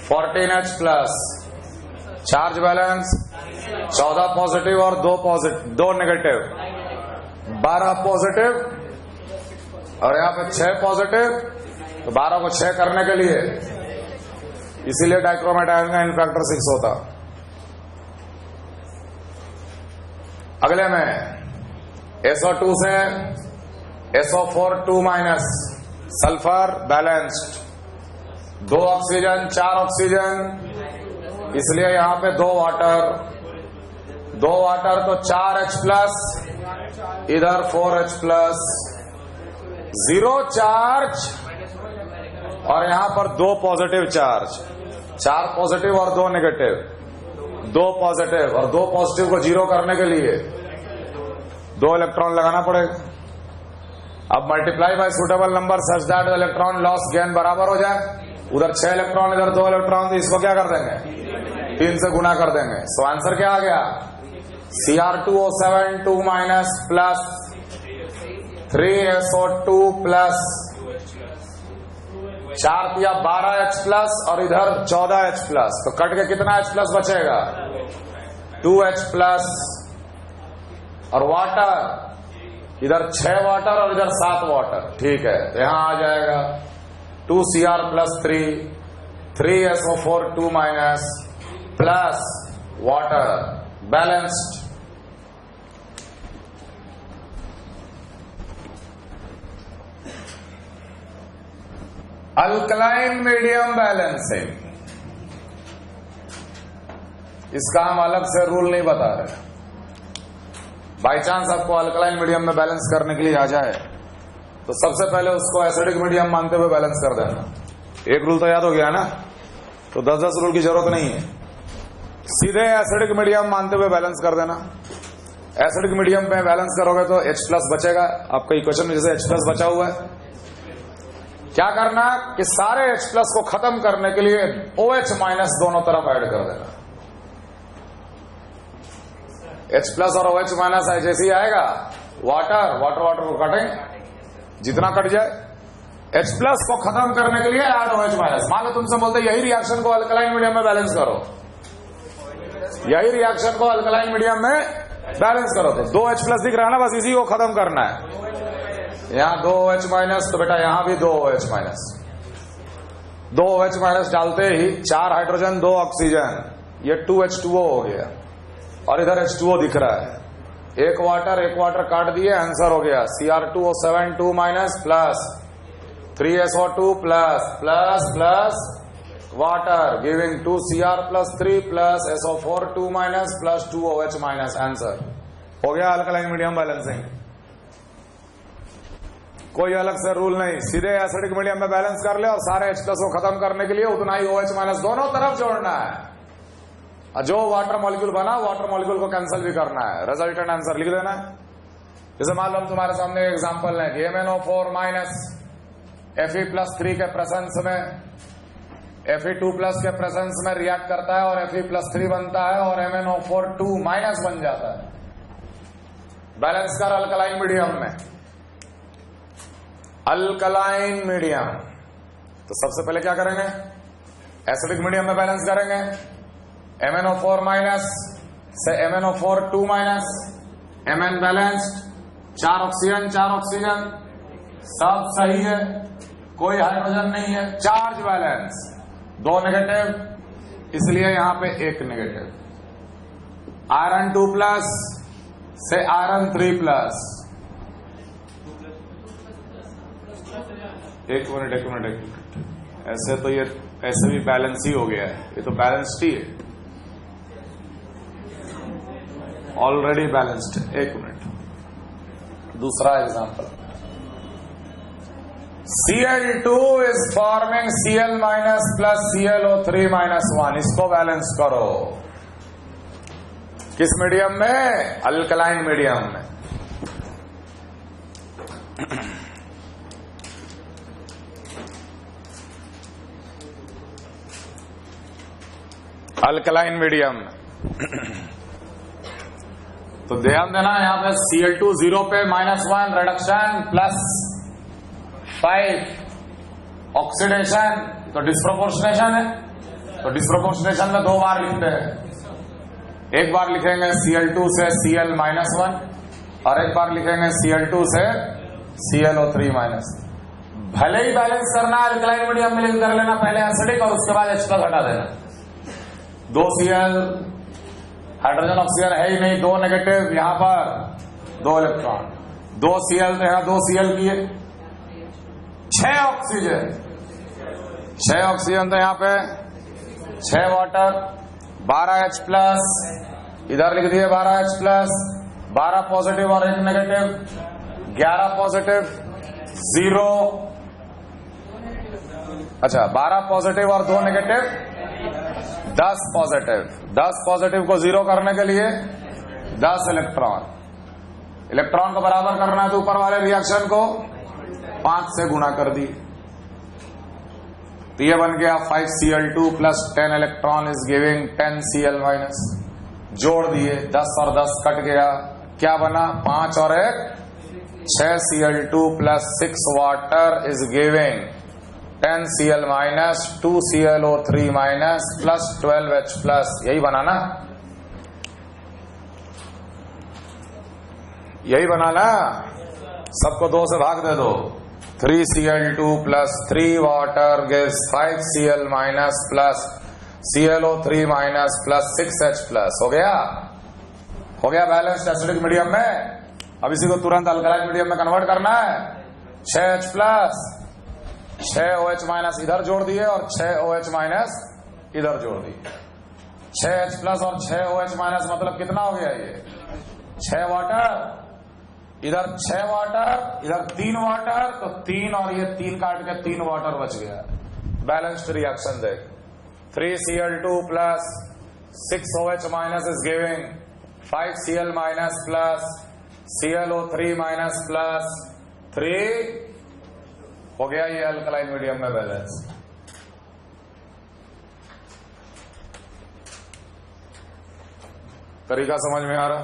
14H plus charge balance 14 positive और 2 नेगेटिव 12 पॉजिटिव और यहां पे 6 पॉजिटिव। तो 12 को 6 करने के लिए इसीलिए डाइक्रोमेट आयन का इन फैक्टर 6 होता। अगले में SO2 से SO4 2 minus sulphur balanced 2 oxygen 4 oxygen इसलिए यहां पे 2 वाटर तो 4H प्लस इधर 4H प्लस 0 चार्ज और यहां पर 2 पॉजिटिव चार्ज 4 पॉजिटिव और 2 नेगेटिव 2 पॉजिटिव और 2 पॉजिटिव को 0 करने के लिए 2 इलेक्ट्रॉन लगाना पड़ेगा। अब multiply by suitable number such that electron loss gain बराबर हो जाए। उधर 6 इलेक्ट्रॉन इधर 2 इलेक्ट्रॉन तो इसको क्या कर देंगे 3 से गुना कर देंगे। सो आंसर क्या आ गया Cr2O7 2 minus plus 3SO2 plus 4 दिया 12H प्लस और इधर 14H प्लस। तो कट के कितना H प्लस बचेगा 2H प्लस और वाटर इधर 6 वाटर और इधर 7 वाटर। ठीक है यहां आ जाएगा 2Cr plus 3SO4 2 minus plus water balanced. Alkaline medium balancing इसका हम अलग से रूल नहीं बता रहे। बाई चांस आपको अल्कलाइन मीडियम में बैलेंस करने के लिए आ जाए तो सबसे पहले उसको एसिडिक मीडियम मानते हुए बैलेंस कर देना। एक रूल तो याद हो गया ना, तो 10-10 रूल की जरूरत नहीं है, सीधे एसिडिक मीडियम मानते हुए बैलेंस कर देना। एसिडिक मीडियम में बैलेंस करोगे तो H प्लस बचेगा। आपका इक्वेशन में जैसे H प्लस बचा हुआ है, क्या करना कि सारे H प्लस को खत्म करने के लिए OH माइनस दोनों तरफ ऐड कर देना। H प्लस और OH माइनस जैसे ही आएगा वाटर को कटेंगे, जितना कट जाए। H प्लस को खत्म करने के लिए ऐड OH माइनस। मान लो तुमसे बोलते यही रिएक्शन को अल्कलाइन मीडियम में बैलेंस करो, यही रिएक्शन को अल्कलाइन मीडियम में बैलेंस करो, तो 2H प्लस दिख रहा है ना, बस इसी को खत्म करना है। यहां 2OH माइनस, तो बेटा यहां भी 2OH माइनस। 2OH माइनस डालते ही 4 हाइड्रोजन 2 ऑक्सीजन, ये 2H2O हो गया और इधर H2O दिख रहा है। एक वाटर काट दिए, आंसर हो गया Cr2O7 2 minus plus 3SO2 plus plus plus water giving 2Cr + 3 + SO4 2 - + 2OH - answer हो गया अल्कलाइन मीडियम बैलेंसिंग। कोई अलग से रूल नहीं, सीधे एसिडिक मीडियम में बैलेंस कर ले और सारे H+ को खत्म करने के लिए उतना ही OH- दोनों तरफ जोड़ना है। जो वाटर मॉलिक्यूल बना वाटर मॉलिक्यूल को कैंसिल भी करना है, रिजल्टेंट आंसर लिख देना है। जैसे मान लो हम तुम्हारे सामने एग्जांपल है कि MnO4- Fe+3 के प्रेजेंस में Fe2+ के प्रेजेंस में रिएक्ट करता है और Fe+3 बनता है और MnO4 2- बन जाता है। बैलेंस कर अल्कलाइन मीडियम में। अल्कलाइन मीडियम तो सबसे पहले क्या करेंगे, एसिडिक मीडियम में बैलेंस करेंगे। MnO4- से MnO4 2- Mn balanced, 4 oxygen 4 oxygen सब सही है, कोई हाइड्रोजन नहीं है। चार्ज बैलेंस 2 नेगेटिव, इसलिए यहां पे 1 नेगेटिव। आयरन 2+ से आयरन 3+। एक मिनट ऐसे तो ये ऐसे भी बैलेंस ही हो गया है, ये तो बैलेंस्ड ही है, ऑलरेडी बैलेंस्ड है। एक मिनट, दूसरा example, Cl2 is forming Cl- + ClO3- 1। इसको बैलेंस करो किस मीडियम में, अल्कलाइन मीडियम में। अल्कलाइन मीडियम तो ध्यान देना यहां पे Cl2 0 पे -1 रिडक्शन +5 ऑक्सीडेशन, तो डिस्प्रोपोर्शनेशन है। तो डिस्प्रोपोर्शनेशन में 2 बार लिखते हैं, एक बार लिखेंगे Cl2 से Cl-1 और एक बार लिखेंगे Cl2 से ClO3-। भले ही बैलेंस करना अल्कलाइन मीडियम में लिख कर लेना पहले एसिडिक और उसके बाद H+ हटा देना। 2 Cl हाइड्रोजन ऑक्सीजन है ही नहीं, 2 नेगेटिव, यहां पर 2 इलेक्ट्रॉन, 2 Cl तो यहां 2 Cl किए, 6 ऑक्सीजन, 6 ऑक्सीजन तो यहां पे 6 वाटर, 12 H+, इधर लिख दिए 12 H+, 12 पॉजिटिव और 1 नेगेटिव, 11 पॉजिटिव 0, अच्छा 12 पॉजिटिव और 2 नेगेटिव 10 पॉजिटिव। 10 पॉजिटिव को 0 करने के लिए 10 इलेक्ट्रॉन, इलेक्ट्रॉन को बराबर करना है तो ऊपर वाले रिएक्शन को 5 से गुणा कर दिए, तो ये बन गया 5Cl2 + 10 electron is giving 10 Cl-। जोड़ दिए, 10 और 10 कट गया, क्या बना 5 और 1 6 Cl2 + 6 water is giving 10 Cl- 2 ClO3- + 12 H+। यही बना ना, यही बना ना, सबको 2 से भाग दे दो। 3 Cl2 + 3 water gives 5 Cl- + ClO3- + 6 H+। हो गया बैलेंस्ड एसिडिक मीडियम में। अब इसी को तुरंत अल्कलाइन मीडियम में कन्वर्ट करना है। 6 H+, 6 OH- इधर जोड़ दिए और 6 OH- इधर जोड़ दिए। 6 H+ और 6 OH- मतलब कितना हो गया ये, 6 वाटर, इधर 6 वाटर, इधर 3 वाटर, तो 3 और ये 3 काट के 3 वाटर बच गया। बैलेंस्ड रिएक्शन देख, 3 Cl2 + 6 OH- is giving 5 Cl- + ClO3- + 3। हो गया ये अल्कलाइन मीडियम में बैलेंस। तरीका समझ में आ रहा,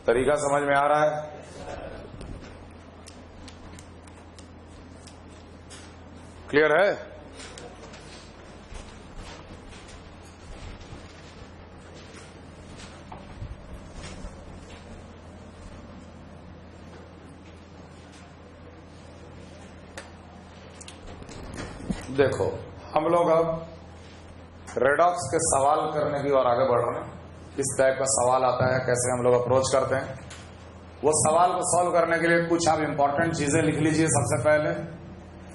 तरीका समझ में आ रहा है। क्लियर है? देखो हम लोग अब रेडॉक्स के सवाल करने की ओर आगे बढ़ रहे हैं। किस टाइप का सवाल आता है, कैसे हम लोग अप्रोच करते हैं, वो सवाल को सॉल्व करने के लिए कुछ आप इंपॉर्टेंट चीजें लिख लीजिए। सबसे पहले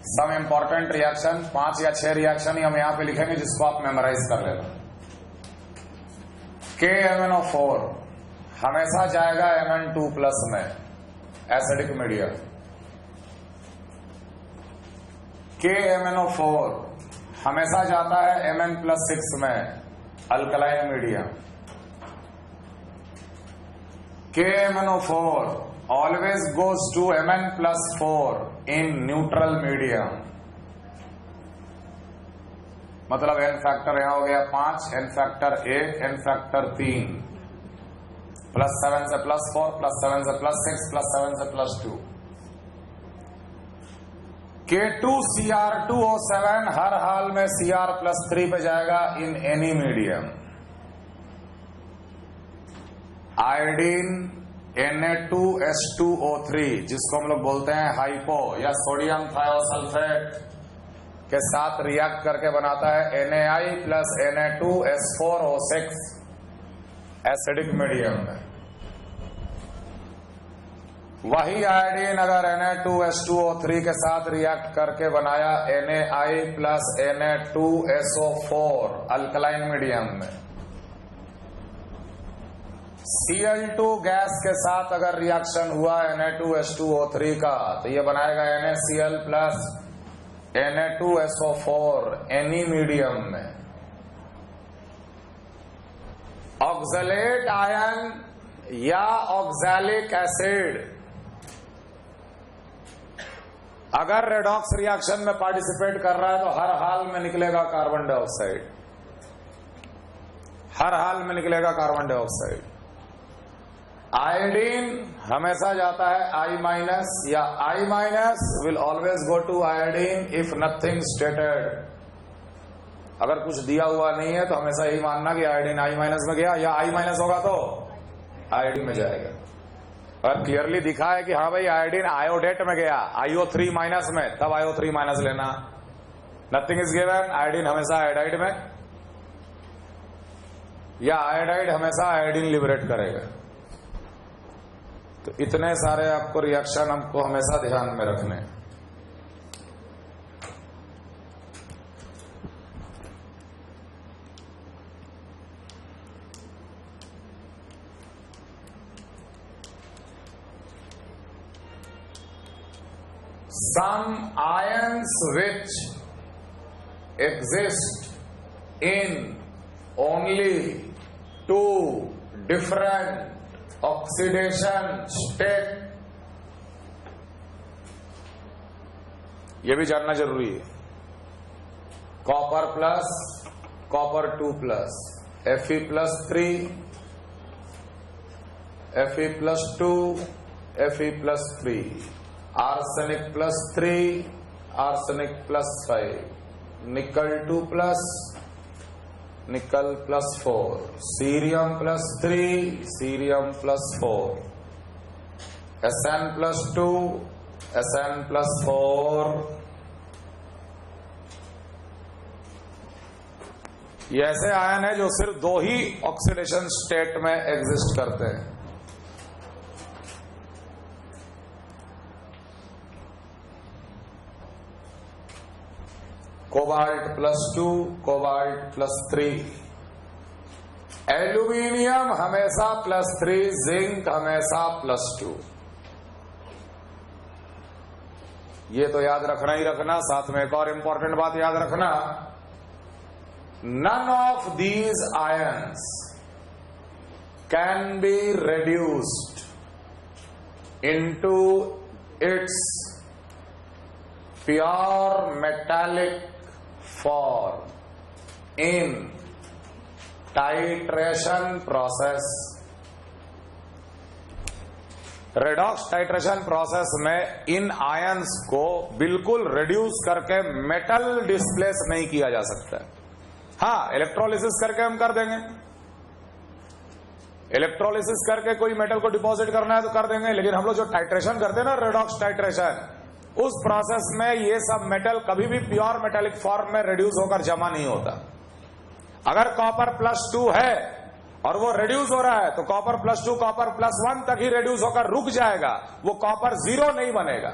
सम इंपॉर्टेंट रिएक्शन, 5 या 6 रिएक्शन ही हम यहां पे लिखेंगे जिसको आप मेमोराइज कर लेना। KMnO4 हमेशा जाएगा Mn2+ में, एसिडिक मीडियम। KMnO4 हमेशा जाता है Mn+6 में, alkaline medium. KMnO4 always goes to Mn+4 in neutral medium। मतलब n फैक्टर यहां हो गया 5, n फैक्टर 1, n फैक्टर 3, +7 से +4, +7 से +6, +7 से +2। K2Cr2O7 हर हाल में Cr+3 पे जाएगा in any medium. Iodine Na2H2O3 जिसको हम लोग बोलते हैं हाइपो या सोडियम थायोसल्फेट के साथ रिएक्ट करके बनाता है Na + Na2S4O6 एसिडिक मीडियम में। वही आयोडीन अगर Na2H2O3 के साथ रिएक्ट करके बनाया Na + Na2SO4 अल्कलाइन मीडियम में। Cl2 गैस के साथ अगर रिएक्शन हुआ Na2H2O3 का तो ये बनाएगा NaCl + Na2SO4 एनी मीडियम में। ऑक्सलेट आयन या ऑक्सैलिक एसिड अगर रेडॉक्स रिएक्शन में पार्टिसिपेट कर रहा है तो हर हाल में निकलेगा कार्बन डाइऑक्साइड, हर हाल में निकलेगा कार्बन डाइऑक्साइड। आयोडीन हमेशा जाता है I- या I- will always go to iodine if nothing stated. अगर कुछ दिया हुआ नहीं है तो हमेशा यही मानना कि आयोडीन I- में गया, या I- होगा तो आयोडीन में जाएगा। और क्लियरली दिखा है कि हाँ भाई आयोडीन आयोडेट में गया, IO3- में, तब IO3- लेना। नथिंग इज गिवन, आयोडीन हमेशा आयोडाइड में, या आयोडाइड हमेशा आयोडीन लिबरेट करेगा। तो इतने सारे आपको रिएक्शन हमको हमेशा ध्यान में रखने। Some ions which exist in only 2 different oxidation state, यह भी जानना जरूरी है। Copper plus, copper 2+, Fe+3, Fe+2, Fe+3, arsenic +3, arsenic +5, निकल 2+, निकल +4, सीरियम +3, सीरियम +4, Sn+2, Sn+4। ये ऐसे आयन है जो सिर्फ 2 ही ऑक्सीडेशन स्टेट में एग्जिस्ट करते हैं। Cobalt +2, cobalt +3। एल्यूमिनियम हमेशा +3, जिंक हमेशा +2। ये तो याद रखना ही रखना। साथ में एक और इंपॉर्टेंट बात याद रखना, none of these ions can be reduced into its pure metallic form in titration process। Redox titration process में इन आयंस को बिल्कुल रिड्यूस करके मेटल डिस्प्लेस नहीं किया जा सकता। हाँ, इलेक्ट्रोलिसिस करके हम कर देंगे, इलेक्ट्रोलिसिस करके कोई मेटल को डिपॉजिट करना है तो कर देंगे, लेकिन हम लोग जो टाइट्रेशन करते हैं ना, रेडॉक्स टाइट्रेशन, उस प्रोसेस में ये सब मेटल कभी भी प्योर मेटेलिक फॉर्म में रिड्यूस होकर जमा नहीं होता। अगर कॉपर +2 है और वो रिड्यूस हो रहा है तो कॉपर +2 कॉपर +1 तक ही रिड्यूस होकर रुक जाएगा, वो कॉपर 0 नहीं बनेगा।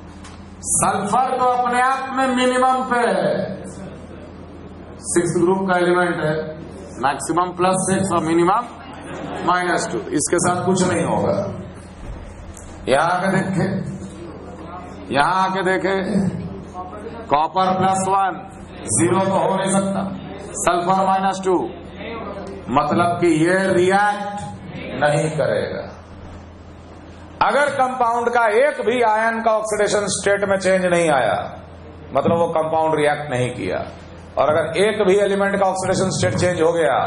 सल्फर तो अपने आप में मिनिमम पे है, 6th ग्रुप का एलिमेंट है, मैक्सिमम +6 और मिनिमम -2, इसके साथ कुछ नहीं होगा। यहां आके देखे कॉपर +1, 0 तो हो नहीं सकता, सल्फर -2, मतलब कि ये रिएक्ट नहीं करेगा। अगर कंपाउंड का एक भी आयन का ऑक्सीडेशन स्टेट में चेंज नहीं आया, मतलब वो कंपाउंड रिएक्ट नहीं किया, और अगर एक भी एलिमेंट का ऑक्सीडेशन स्टेट चेंज हो गया,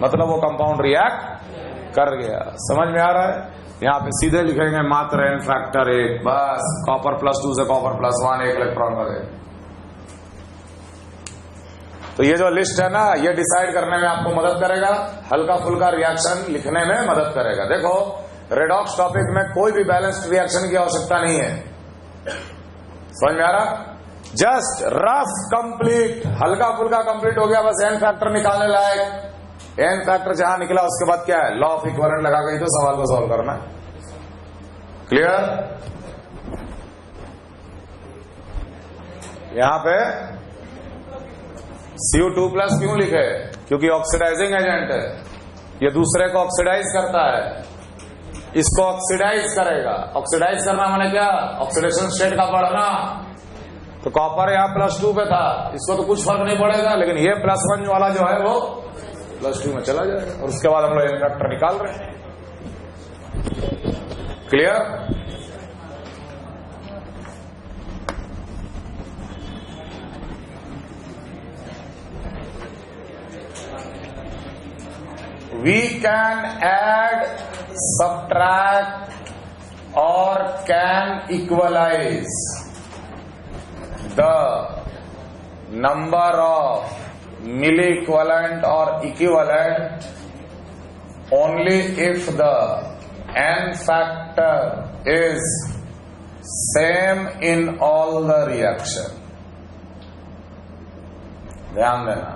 मतलब वो कंपाउंड रिएक्ट कर गया। समझ में आ रहा है? यहां पे सीधे लिखेंगे मात्र n फैक्टर 1, बस कॉपर +2 से कॉपर +1 1 इलेक्ट्रॉन का। तो ये जो लिस्ट है ना, ये डिसाइड करने में आपको मदद करेगा, हल्का फुल्का रिएक्शन लिखने में मदद करेगा। देखो रेडॉक्स टॉपिक में कोई भी बैलेंस्ड रिएक्शन की आवश्यकता नहीं है, समझ में आ रहा? जस्ट रफ कंप्लीट, हल्का फुल्का कंप्लीट हो गया, बस n फैक्टर निकालने लायक। n फैक्टर जहां निकला उसके बाद क्या है, लॉ ऑफ इक्विवेलेंट लगा के तो सवाल को सॉल्व करना है। क्लियर? यहां पे Cu2+ क्यों लिखे? क्योंकि ऑक्सीडाइजिंग एजेंट है, ये दूसरे को ऑक्सीडाइज करता है, इसको ऑक्सीडाइज करेगा। ऑक्सीडाइज करना माने क्या? ऑक्सीडेशन स्टेट का बढ़ना। तो कॉपर यहां +2 पे था, इसको तो कुछ फर्क नहीं पड़ेगा, लेकिन ये +1 वाला जो है वो +2 में चला जाएगा, और उसके बाद हम लोग n फैक्टर निकाल रहे हैं। Clear? We can add, subtract or can equalize the number of milli-equivalent or equivalent only if the n factor is same in all the reaction. ध्यान देना,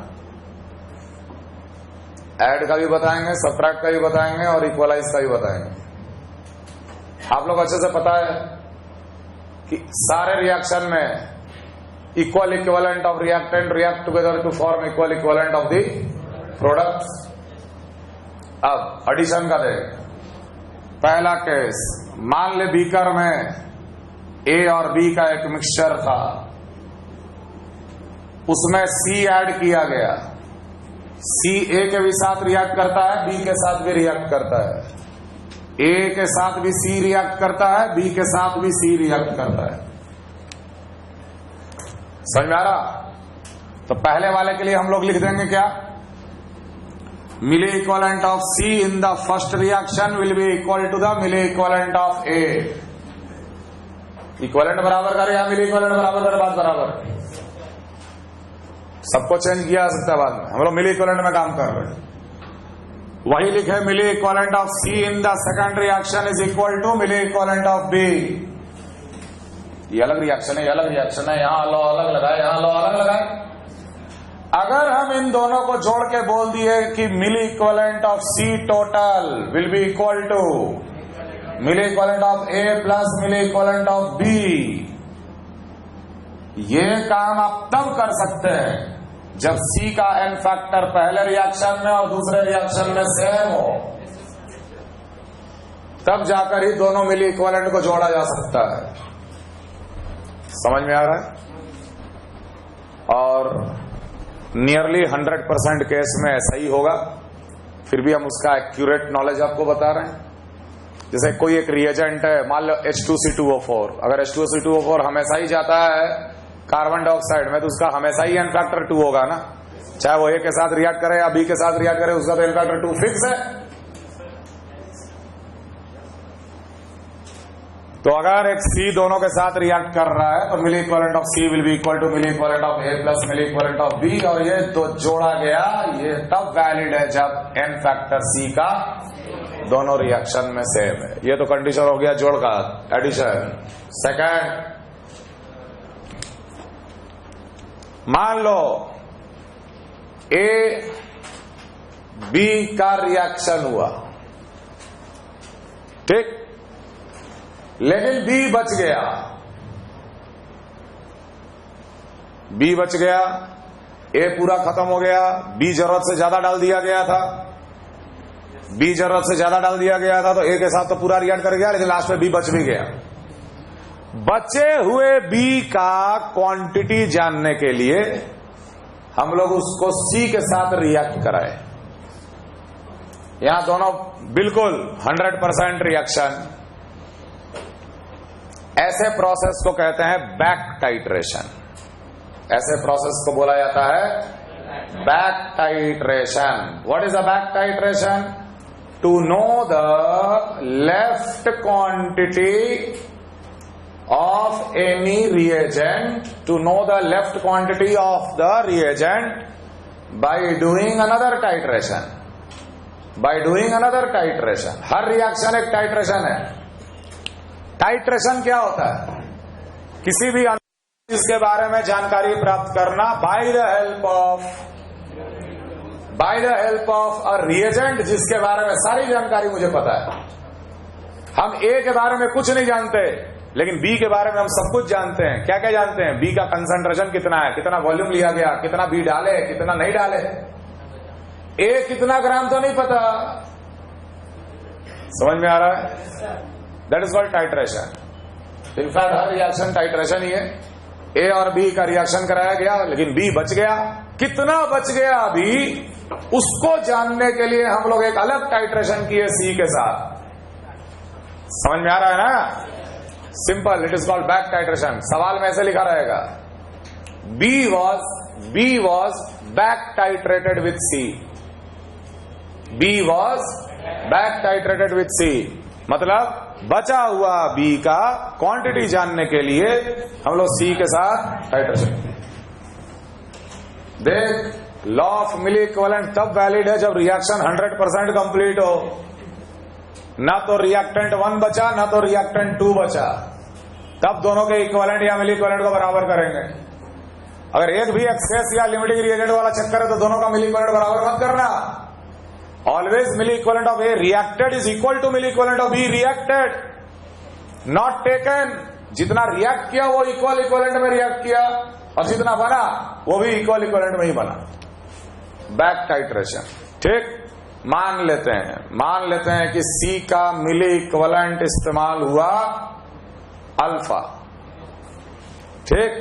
ऐड का भी बताएंगे, सब्ट्रैक्ट का भी बताएंगे और इक्वलाइज का भी बताएंगे। आप लोग अच्छे से पता है कि सारे रिएक्शन में equal equivalent of reactant react together to form equal equivalent of the products. अब एडिशन का देख, पहला केस, मान ले बीकर में ए और बी का एक मिक्सचर था, उसमें सी ऐड किया गया। सी ए के भी साथ रिएक्ट करता है, बी के साथ भी रिएक्ट करता है, ए के साथ भी सी रिएक्ट करता है, बी के साथ भी सी रिएक्ट करता है। समझ में आ रहा? तो पहले वाले के लिए हम लोग लिख देंगे क्या, milliequivalent of C in the first reaction will be equal to the milliequivalent of A. Equivalent बराबर कर या मिली इक्वलेंट बराबर कर, बात बराबर। सबको चेंज किया जा सकता है बाद में, हम लोग मिली इक्विवेलेंट में काम कर रहे हैं। वही लिखे, milli equivalent of C in the second reaction is equal to milli equivalent of B. ये अलग रिएक्शन है, ये अलग रिएक्शन है, यहां लॉ अलग लगाए, यहां लॉ अलग लगाए। अगर हम इन दोनों को जोड़ के बोल दिए कि मिली equivalent of C total will be equal to milli equivalent of A plus milli equivalent of B, ये काम आप तब कर सकते हैं जब सी का n फैक्टर पहले रिएक्शन में और दूसरे रिएक्शन में सेम हो, तब जाकर ही दोनों मिली इक्विवेलेंट को जोड़ा जा सकता है। समझ में आ रहा है? और नियरली 100% केस में ऐसा ही होगा, फिर भी हम उसका एक्यूरेट नॉलेज आपको बता रहे हैं। जैसे कोई एक रिएजेंट है, मान लो H2C2O4, अगर H2C2O4 हमेशा ही जाता है कार्बन डाइऑक्साइड में, तो उसका हमेशा ही n फैक्टर 2 होगा ना, चाहे वो ए के साथ रिएक्ट करे या बी के साथ रिएक्ट करे, उसका तो n फैक्टर 2 फिक्स है। तो अगर एक सी दोनों के साथ रिएक्ट कर रहा है तो मिली equivalent of C will be equal to milli equivalent of A plus milli equivalent of B, और ये तो जोड़ा गया, ये तब वैलिड है जब n फैक्टर सी का दोनों रिएक्शन में सेम है। ये तो कंडीशन हो गया जोड़ का, एडिशन। सेकंड, मान लो ए बी का रिएक्शन हुआ, ठीक, लेकिन बी बच गया, बी बच गया, ए पूरा खत्म हो गया, बी जरूरत से ज्यादा डाल दिया गया था, बी जरूरत से ज्यादा डाल दिया गया था तो ए के साथ तो पूरा रिएक्ट कर गया, लेकिन लास्ट में बी बच भी गया। बचे हुए बी का क्वांटिटी जानने के लिए हम लोग उसको सी के साथ रिएक्ट कराए। यहां दोनों बिल्कुल 100% रिएक्शन। ऐसे प्रोसेस को कहते हैं बैक टाइट्रेशन। ऐसे प्रोसेस को बोला जाता है back titration. What is a back titration? To know the left quantity of any reagent, to know the left quantity of the reagent by doing another titration. By doing another titration. Her reaction एक titration है। Titration क्या होता है? किसी भी चीज के बारे में जानकारी प्राप्त करना by the help of a reagent जिसके बारे में सारी जानकारी मुझे पता है। हम A के बारे में कुछ नहीं जानते, लेकिन बी के बारे में हम सब कुछ जानते हैं। क्या क्या जानते हैं? बी का कंसंट्रेशन कितना है, कितना वॉल्यूम लिया गया, कितना बी डाले, कितना नहीं डाले। ए कितना ग्राम तो नहीं पता। समझ में आ रहा है? That is called titration. In fact हर रिएक्शन टाइट्रेशन ही है। ए और बी का रिएक्शन कराया गया, लेकिन बी बच गया। कितना बच गया बी, उसको जानने के लिए हम लोग एक अलग टाइट्रेशन किए सी के साथ। समझ में आ रहा है ना? Simple, it is called back titration. सवाल में ऐसे लिखा रहेगा, B was back titrated with C. B was back titrated with C मतलब बचा हुआ बी का क्वांटिटी जानने के लिए हम लोग सी के साथ टाइट्रेशन। देख, लॉ ऑफ मिली इक्विवेलेंट तब वैलिड है जब रिएक्शन 100% कंप्लीट हो। ना तो रिएक्टेंट 1 बचा, ना तो रिएक्टेंट 2 बचा, तब दोनों के इक्विवेलेंट या मिली इक्विवेलेंट को बराबर करेंगे। अगर एक भी एक्सेस या लिमिटिंग रिएजेंट वाला चक्कर है तो दोनों का मिली इक्विवेलेंट बराबर मत करना। Always milli equivalent of A reacted is equal to milli equivalent of B reacted, not taken. जितना रिएक्ट किया वो इक्वल इक्विवेलेंट में रिएक्ट किया, और जितना बना वो भी इक्वल इक्विवेलेंट में ही बना। Back titration. ठीक, मान लेते हैं कि सी का मिली इक्विवेलेंट इस्तेमाल हुआ अल्फा। ठीक,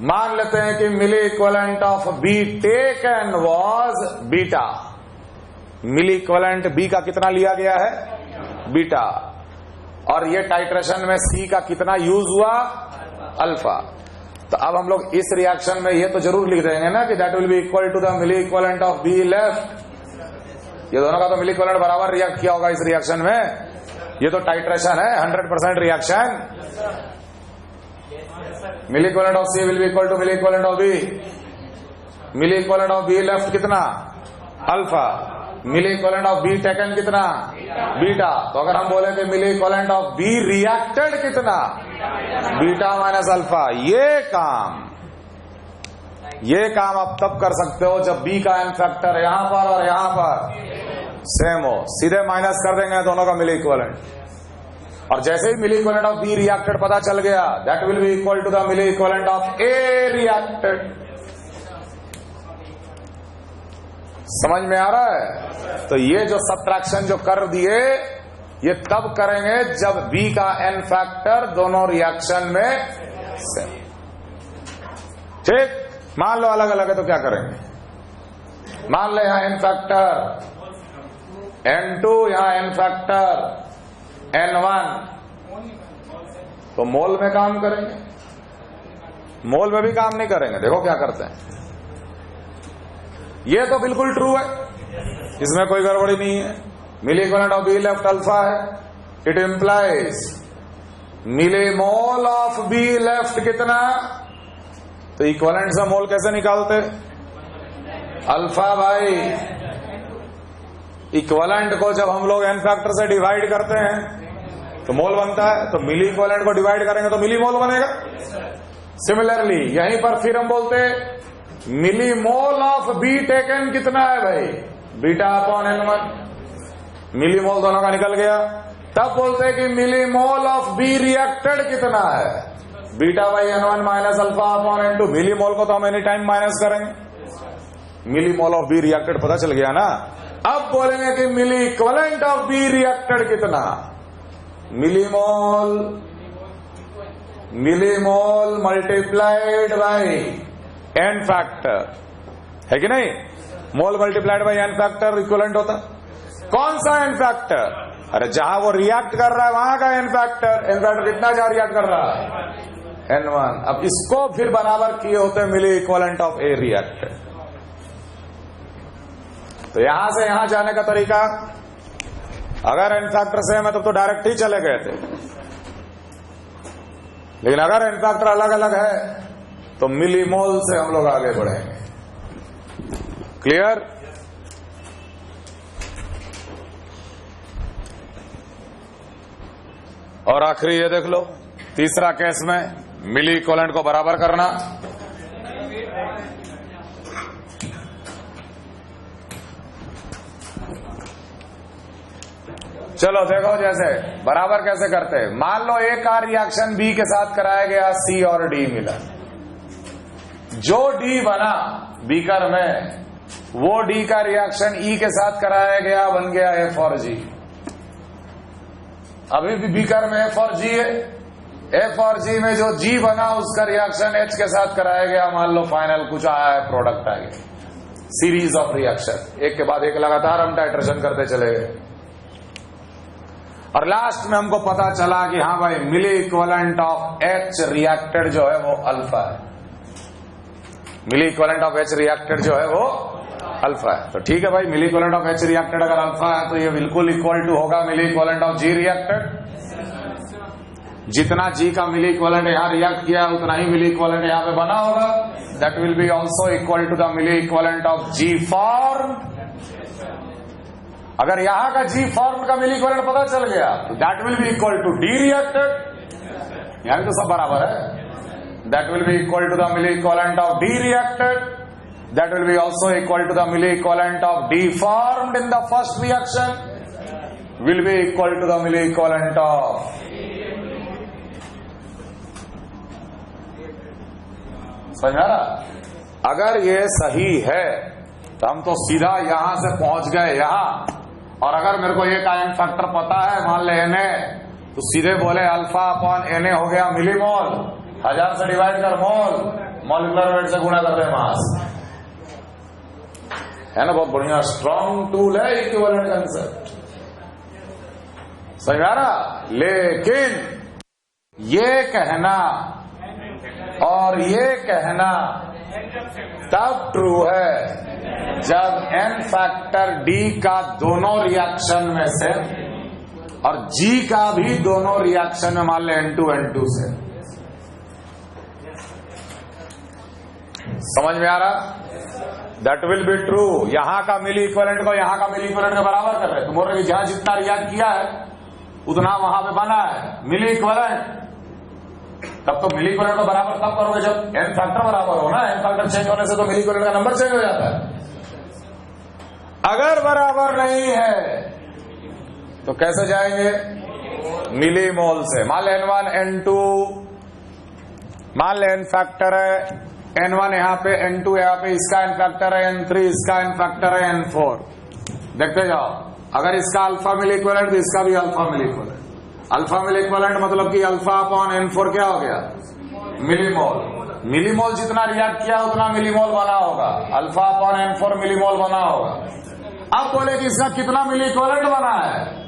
मान लेते हैं कि मिली equivalent of B taken was beta. Milliequivalent B का कितना लिया गया है? बीटा। और ये टाइट्रेशन में सी का कितना यूज हुआ? अल्फा। तो अब हम लोग इस रिएक्शन में ये तो जरूर लिख देंगे ना कि that will be equal to the milli equivalent of B left. ये दोनों का तो मिली इक्विवेलेंट बराबर रिएक्ट किया होगा इस रिएक्शन में। ये तो टाइट्रेशन है, 100% reaction. Milli equivalent of C will be equal to milli equivalent of B. Milli equivalent of B left कितना? Alpha. Milli equivalent of B taken कितना? बीटा। तो अगर हम बोले कि मिली इक्विवेलेंट ऑफ बी रिएक्टेड कितना? Beta minus alpha. ये काम आप तब कर सकते हो जब बी का एन फैक्टर यहां पर और यहां पर सेम हो। सीधे माइनस कर देंगे दोनों का मिली इक्विवेलेंट। और जैसे ही मिली इक्विवेलेंट ऑफ बी रिएक्टेड पता चल गया, that will be equal to the milli equivalent of A reacted. समझ में आ रहा है? तो ये जो सब्ट्रैक्शन जो कर दिए, ये तब करेंगे जब बी का एन फैक्टर दोनों रिएक्शन में सेम। ठीक, मान लो अलग अलग है तो क्या करेंगे? मान लो यहां एन फैक्टर N2, यहां एन फैक्टर N1, तो मोल में काम करेंगे। मोल में भी काम नहीं करेंगे। देखो क्या करते हैं। ये तो बिल्कुल ट्रू है, इसमें कोई गड़बड़ी नहीं है। मिली equivalent of B left alpha है। It implies millimole of B left कितना? तो इक्विवेलेंट से मोल कैसे निकालते? अल्फा भाई। इक्विवेलेंट को जब हम लोग एन फैक्टर से डिवाइड करते हैं तो मोल बनता है, तो मिली इक्विवेलेंट को डिवाइड करेंगे तो मिली मोल बनेगा। सिमिलरली यहीं पर फिर हम बोलते मिली मोल ऑफ बी टेकन कितना है भाई? Beta upon N1। मिली मोल दोनों का निकल गया। तब बोलते हैं कि millimole of B reacted कितना है? Beta by N1 minus alpha upon N2। Millimole को तो हम एनी टाइम माइनस करेंगे। Millimole of B reacted पता चल गया ना। अब बोलेंगे कि मिली इक्विवेलेंट ऑफ बी रिएक्टेड कितना, millimole multiplied by N factor, है कि नहीं। Mole multiplied by N factor equivalent होता। कौन सा एन फैक्टर? अरे जहां वो रिएक्ट कर रहा है वहां का एन फैक्टर। एन फैक्टर कितना जहां रिएक्ट कर रहा है? N1। अब इसको फिर बराबर किए होते हैं मिली इक्विवेलेंट ऑफ ए रिएक्टेड। तो यहां से यहां जाने का तरीका, अगर एन फैक्टर सेम है तब तो डायरेक्ट ही चले गए थे, लेकिन अगर एन फैक्टर अलग अलग है तो मिलीमोल से हम लोग आगे बढ़ेंगे। क्लियर? और आखिरी ये देख लो, तीसरा केस में मिली इक्विवेलेंट को बराबर करना। चलो देखो जैसे बराबर कैसे करते हैं। मान लो ए का रिएक्शन बी के साथ कराया गया, सी और डी मिला। जो डी बना बीकर में वो डी का रिएक्शन ई के साथ कराया गया, बन गया एफ और जी। अभी भी बीकर में एफ और जी है। एफ और जी में जो जी बना उसका रिएक्शन एच के साथ कराया गया। मान लो फाइनल कुछ आया है, प्रोडक्ट आ गया, सीरीज ऑफ रिएक्शन, एक के बाद एक लगातार हम टाइट्रेशन करते चले गए और लास्ट में हमको पता चला कि हाँ भाई मिली इक्विवेलेंट ऑफ एच रिएक्टेड जो है वो अल्फा है। मिली इक्विवेलेंट ऑफ एच रिएक्टेड जो है वो अल्फा है। तो ठीक है भाई, मिली इक्विवेलेंट ऑफ एच रिएक्टेड अगर अल्फा है तो ये बिल्कुल इक्वल टू होगा मिली इक्विवेलेंट ऑफ जी रिएक्टेड। जितना जी का मिली इक्विवेलेंट यहां रिएक्ट किया उतना ही मिली इक्विवेलेंट यहां पे बना होगा। That will be also equal to the milli equivalent of G form. अगर यहां का जी फॉर्म का मिली इक्विवेलेंट पता चल गया तो that will be equal to the reacted. यहां तो सब बराबर है। That will be equal to the milli equivalent of the reacted. That will be also equal to the milli equivalent of the formed in the first reaction will be equal to the milli equivalent of. समझ आ रहा? अगर ये सही है तो हम तो सीधा यहां से पहुंच गए यहां, और अगर मेरे को ये का एन फैक्टर पता है, मान ले Na, तो सीधे बोले अल्फा अपॉन Na हो गया मिलीमोल, 1000 से डिवाइड कर मोल, मॉलिक्यूलर वेट से गुणा कर दे मास। है ना, बहुत बढ़िया स्ट्रॉन्ग टूल है इक्विवेलेंट कंसेप्ट। समझ आ रहा? लेकिन ये कहना और ये कहना तब ट्रू है जब एन फैक्टर डी का दोनों रिएक्शन में से और जी का भी दोनों रिएक्शन में मान ले N2 N2 से। समझ में आ रहा? That will be true. यहां का मिली इक्विवेलेंट को यहां का मिली इक्विवेलेंट के बराबर कर रहे। तुम बोल रहे जहां जितना रिएक्ट किया है उतना वहां पे बना है मिली इक्विवेलेंट। तब तो मिली इक्विवेलेंट को बराबर तब करोगे जब एन फैक्टर बराबर हो ना। एन फैक्टर चेंज होने से तो मिली इक्विवेलेंट का नंबर चेंज हो जाता है। अगर बराबर नहीं है तो कैसे जाएंगे? मिली मोल से। मान ले N1 N2, मान ले एन फैक्टर है N1 यहां पे, N2 यहां पे, इसका एन फैक्टर है N3, इसका एन फैक्टर है N4। देखते जाओ, अगर इसका अल्फा मिली इक्विवेलेंट तो इसका भी अल्फा मिली इक्विवेलेंट। अल्फा मिली इक्विवेलेंट मतलब कि अल्फा अपॉन N4 क्या हो गया? मिलीमोल। मिलीमोल जितना रिएक्ट किया उतना मिलीमोल बना होगा। अल्फा अपॉन N4 मिलीमोल बना होगा। अब बोले कि इसका कितना मिली इक्विवेलेंट बना है?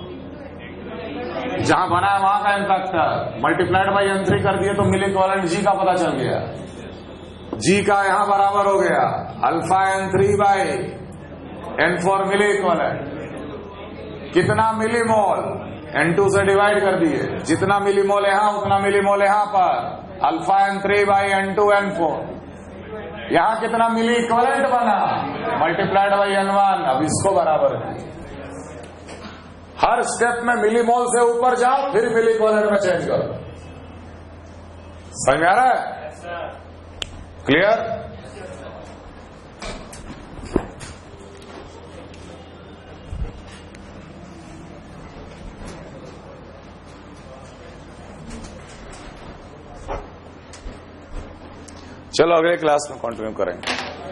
जहां बना है वहां का N factor multiplied by N3 कर दिए तो मिली इक्विवेलेंट जी का पता चल गया। जी का यहां बराबर हो गया alpha N3 by N4 milliequivalent. कितना मिलीमोल? N2 से डिवाइड कर दिए, जितना मिलीमोल यहां उतना मिलीमोल यहां पर, alpha N3 by N2 N4। यहां कितना मिली इक्विवेलेंट बना? Multiplied by N1। अब इसको बराबर किया। हर स्टेप में मिलीमोल से ऊपर जाओ फिर मिली इक्विवेलेंट में चेंज करो। समझ में आ रहा है? क्लियर? चलो अगले क्लास में कंटिन्यू करेंगे।